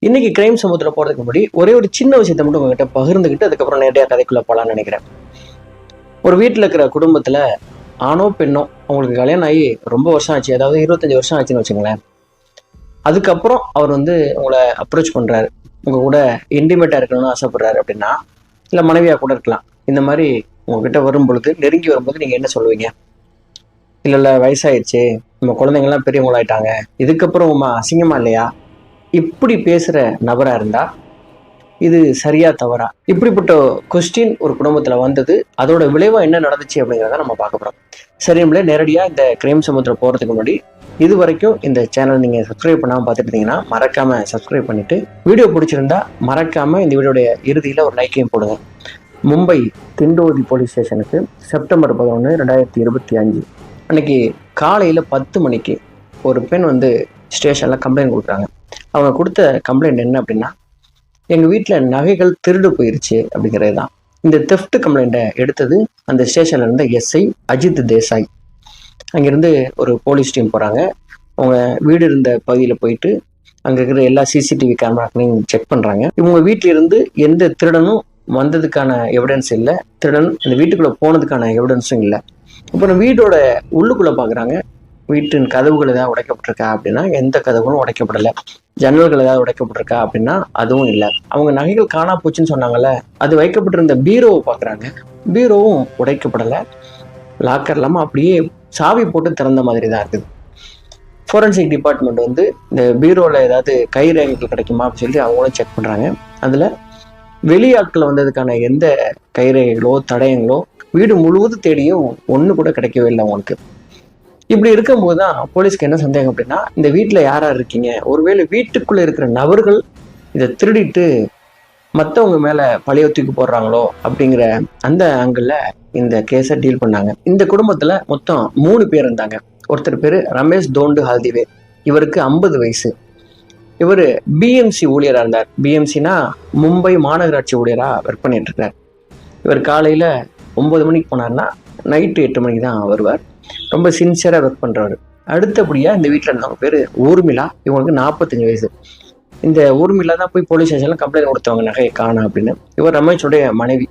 இன்னைக்கு கிரைம் சமூகத்தில் போகிறதுக்கு முன்னாடி ஒரே ஒரு சின்ன விஷயத்தை மட்டும் உங்ககிட்ட பகிர்ந்துக்கிட்டு அதுக்கப்புறம் நேரடியாக கதைக்குள்ளே போகலான்னு நினைக்கிறேன். ஒரு வீட்டில் இருக்கிற குடும்பத்தில் ஆணோ பெண்ணோ அவங்களுக்கு கல்யாணம் ஆகி ரொம்ப வருஷம் ஆச்சு, அதாவது 25 வருஷம் ஆச்சுன்னு வச்சுங்களேன். அதுக்கப்புறம் அவர் உங்களை அப்ரோச் பண்ணுறாரு, உங்கள் கூட இன்டிமேட்டாக இருக்கணும்னு ஆசைப்படுறாரு அப்படின்னா, இல்லை மனைவியாக கூட இருக்கலாம். இந்த மாதிரி உங்ககிட்ட வரும் பொழுது, நெருங்கி வரும்போது நீங்கள் என்ன சொல்லுவீங்க? இல்லை வயசாயிடுச்சு, நம்ம குழந்தைங்கள்லாம் பெரியவங்களாயிட்டாங்க, இதுக்கப்புறம் அசிங்கமா இல்லையா? இப்படி பேசுகிற நபராக இருந்தால் இது சரியா தவறா? இப்படிப்பட்ட கொஸ்டின் ஒரு குடும்பத்தில் வந்தது, அதோட விளைவாக என்ன நடந்துச்சு அப்படிங்கிறத நம்ம பார்க்க போகிறோம். சரி, நம்மளே நேரடியாக இந்த கிரைம் சமூகத்தில் போகிறதுக்கு முன்னாடி இது வரைக்கும் இந்த சேனல் நீங்கள் சப்ஸ்கிரைப் பண்ணாமல் பார்த்துட்டு இருந்தீங்கன்னா மறக்காமல் சப்ஸ்கிரைப் பண்ணிவிட்டு, வீடியோ பிடிச்சிருந்தா மறக்காமல் இந்த வீடியோடைய இறுதியில் ஒரு லைக்கையும் போடுங்க. மும்பை திண்டோதி போலீஸ் ஸ்டேஷனுக்கு செப்டம்பர் 11, 2025 அன்னைக்கு காலையில் 10 மணிக்கு ஒரு பெண் ஸ்டேஷனில் கம்ப்ளைண்ட் கொடுக்குறாங்க. அவங்க கொடுத்த கம்ப்ளைண்ட் என்ன அப்படின்னா, எங்கள் வீட்டில் நகைகள் திருடு போயிருச்சு அப்படிங்கிறது தான். இந்த தெஃப்ட் கம்ப்ளைண்ட்டை எடுத்தது அந்த ஸ்டேஷனில் இருந்த எஸ்ஐ அஜித் தேசாய். அங்கேருந்து ஒரு போலீஸ் டீம் போகிறாங்க. அவங்க வீடு இருந்த பகுதியில் போயிட்டு அங்கே இருக்கிற எல்லா சிசிடிவி கேமராக்களையும் செக் பண்ணுறாங்க. இவங்க வீட்டிலிருந்து எந்த திருடனும் வந்ததுக்கான எவிடன்ஸ் இல்லை, திருடன் அந்த வீட்டுக்குள்ளே போனதுக்கான எவிடன்ஸும் இல்லை. அப்புறம் வீட்டோட உள்ளுக்குள்ளே பார்க்குறாங்க. வீட்டின் கதவுகள் ஏதாவது உடைக்கப்பட்டிருக்கா அப்படின்னா எந்த கதவுகளும் உடைக்கப்படலை. ஜன்னல்கள் ஏதாவது உடைக்கப்பட்டிருக்கா அப்படின்னா அதுவும் இல்லை. அவங்க நகைகள் காணா போச்சுன்னு சொன்னாங்கல்ல, அது வைக்கப்பட்டிருந்த பீரோவை பார்க்குறாங்க. பீரோவும் உடைக்கப்படலை, லாக்கர் இல்லாமல் அப்படியே சாவி போட்டு திறந்த மாதிரி தான் இருக்குது. ஃபோரன்சிக் டிபார்ட்மெண்ட் இந்த பீரோவில் ஏதாவது கைரேகைகள் கிடைக்குமா அப்படின்னு சொல்லி அவங்களும் செக் பண்ணுறாங்க. அதில் வெளியாட்கள் வந்ததுக்கான எந்த கைரேகைகளோ தடயங்களோ வீடு முழுவதும் தேடியும் ஒன்று கூட கிடைக்கவே இல்லை அவங்களுக்கு. இப்படி இருக்கும்போது தான் போலீஸ்க்கு என்ன சந்தேகம் அப்படின்னா, இந்த வீட்டில் யார் யார் இருக்கீங்க, ஒருவேளை வீட்டுக்குள்ளே இருக்கிற நபர்கள் இதை திருடிட்டு மற்றவங்க மேலே பழைய தூக்கி போடுறாங்களோ அப்படிங்கிற அந்த ஆங்கிளில் இந்த கேஸை டீல் பண்ணாங்க. இந்த குடும்பத்தில் மொத்தம் 3 பேர் இருந்தாங்க. ஒருத்தர் பேர் ரமேஷ் தோண்டு ஹால்திவே, இவருக்கு 50 வயசு. இவர் பிஎம்சி ஊழியராக இருந்தார். பிஎம்சினா மும்பை மாநகராட்சி ஊழியராக ஒர்க் பண்ணிட்டு இருக்கார். இவர் காலையில் 9 மணிக்கு போனார்னா நைட்டு 8 மணிக்கு தான் வருவார். ரொம்ப சின்சியராக ஒர்க் பண்ணுறவர். அடுத்தபடியாக இந்த வீட்டில் இருந்தவங்க பேர் ஊர்மிளா, இவங்களுக்கு 45 வயசு. இந்த ஊர்மிளா தான் போய் போலீஸ் ஸ்டேஷனில் கம்ப்ளைண்ட் கொடுத்தவங்க நகையை காணோம் அப்படின்னு. இவர் ரமேஷோடைய மனைவி.